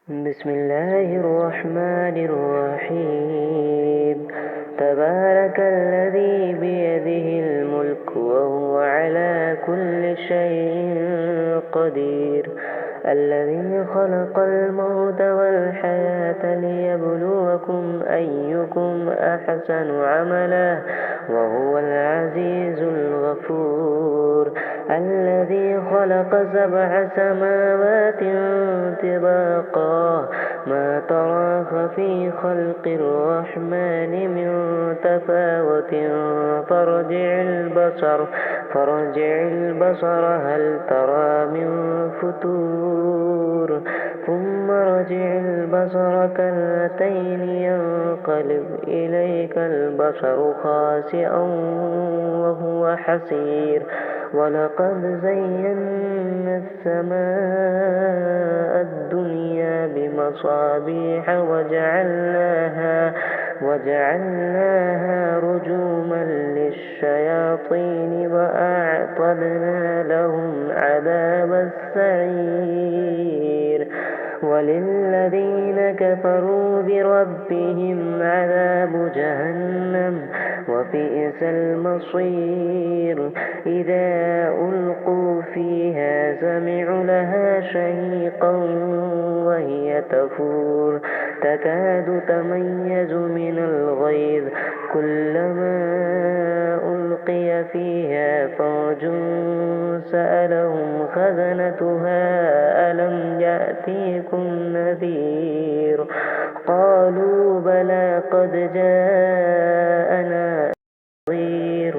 بسم الله الرحمن الرحيم. تبارك الذي بيده الملك وهو على كل شيء قدير. الذي خلق الموت والحياة ليبلوكم أيكم أحسن عملا وهو العزيز الغفور. الذي خلق 7 سماوات طباقا ما ترى في خلق الرحمن من تفاوت فارجع البصر هل ترى من فتور ثم ارجع البصر كرتين ينقلب إليك البصر خاسئا وهو حسير. ولقد زينا السماء الدنيا بمصابيح وجعلناها رجوما للشياطين وأعتدنا لهم عذاب السعير. وللذين كفروا بربهم عذاب جهنم وبئس المصير. إذا ألقوا فيها سمعوا لها شهيقا وهي تفور تكاد تميز من الغيظ كلما ألقي فيها فوج سألهم خزنتها ألم يأتيكم نذير قالوا بلى قد جاءنا نذير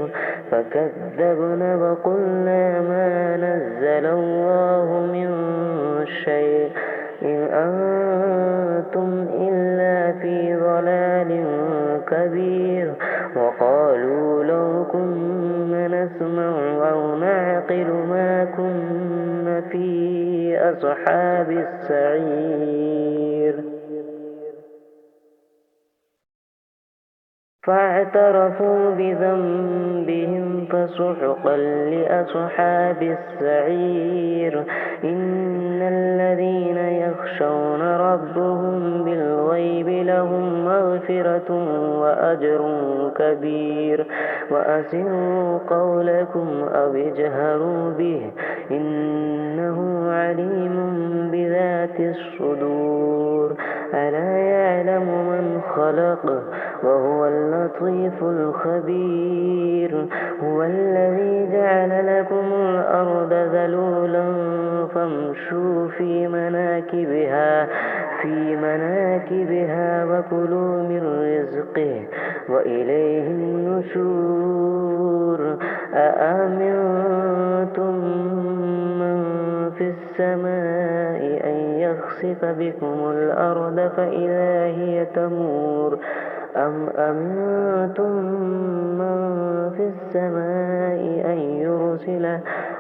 فكذبنا وقلنا ما نزل الله من شيء إن أنتم إلا في ضلال كبير. وقالوا لو كنا نسمع أو نعقل ما كنا في أصحاب السعير. فاعترفوا بذنبهم فسحقا لأصحاب السعير. إن الذين يخشون ربهم بالغيب لهم مغفرة وأجر كبير. وأسروا قولكم أو اجهروا به إنه عليم بذات الصدور. ألا يعلم من خلق وهو اللطيف الخبير. هو الذي جعل لكم الأرض ذلولا فامشوا في مناكبها وكلوا من رزقه وإليه النشور. أأمنتم من في السماء أن يخسف بكم الأرض فإذا هي تمور أم أمنتم من في السماء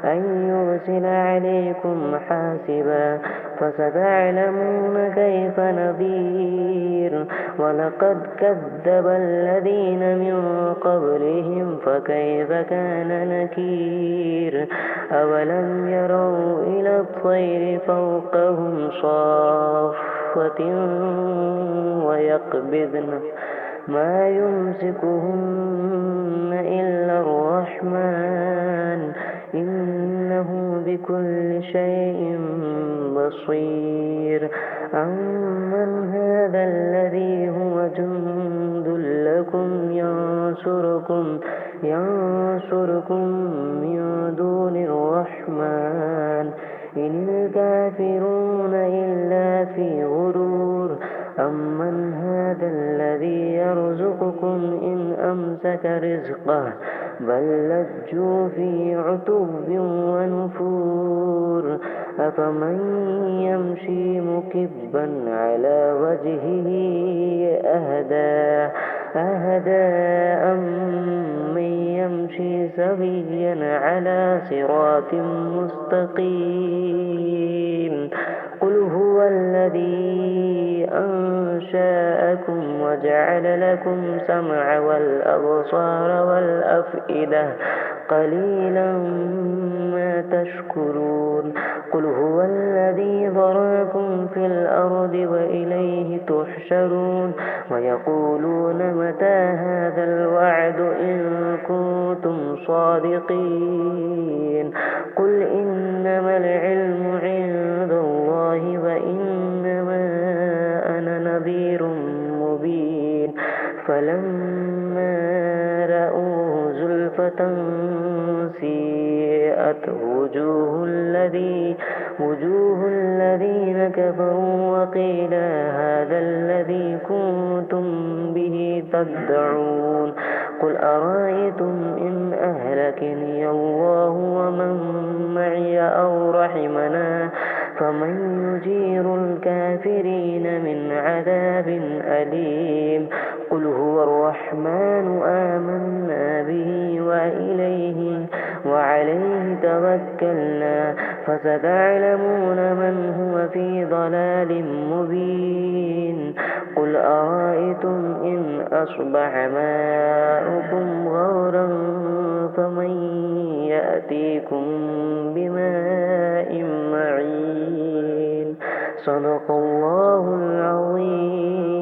أن يرسل عليكم حاسبا فستعلمون كيف نذير. ولقد كذب الذين من قبلهم فكيف كان نكير. أولم يروا إلى الطير فوقهم صافة ويقبضن ما يمسكهن إلا الرحمن إنه بكل شيء بصير. أمن هذا الذي هو جند لكم ينصركم من دون الرحمن إن الكافرون إلا في غرور. أمن هذا الذي يرزقكم إن أمسك رزقه بل لجوا في عتو ونفور. أفمن يمشي مكبا على وجهه أهدى أمن يمشي سويا على صراط مستقيم. قل هو الذي أنشأكم وجعل لكم السمع والأبصار والأفئدة قليلا ما تشكرون قل هو الذي ذرأكم في الأرض وإليه تحشرون ويقولون متى هذا الوعد إن كنتم صادقين قل إنما العلم عند الله وإنما أنا نذير مبين فلما رأوه زلفة سيئت وجوه الذين كفروا وقيل هذا الذي كنتم به تدعون قل أرأيتم إن أهلكني الله ومن معي أو رحمنا فمن يجير الكافرين من عذاب أليم قل هو الرحمن آمنا به وعليه توكلنا فستعلمون من هو في ضلال مبين قل أرأيتم إن أصبح ماؤكم غورا فمن يأتيكم بماء معين صدق الله العظيم.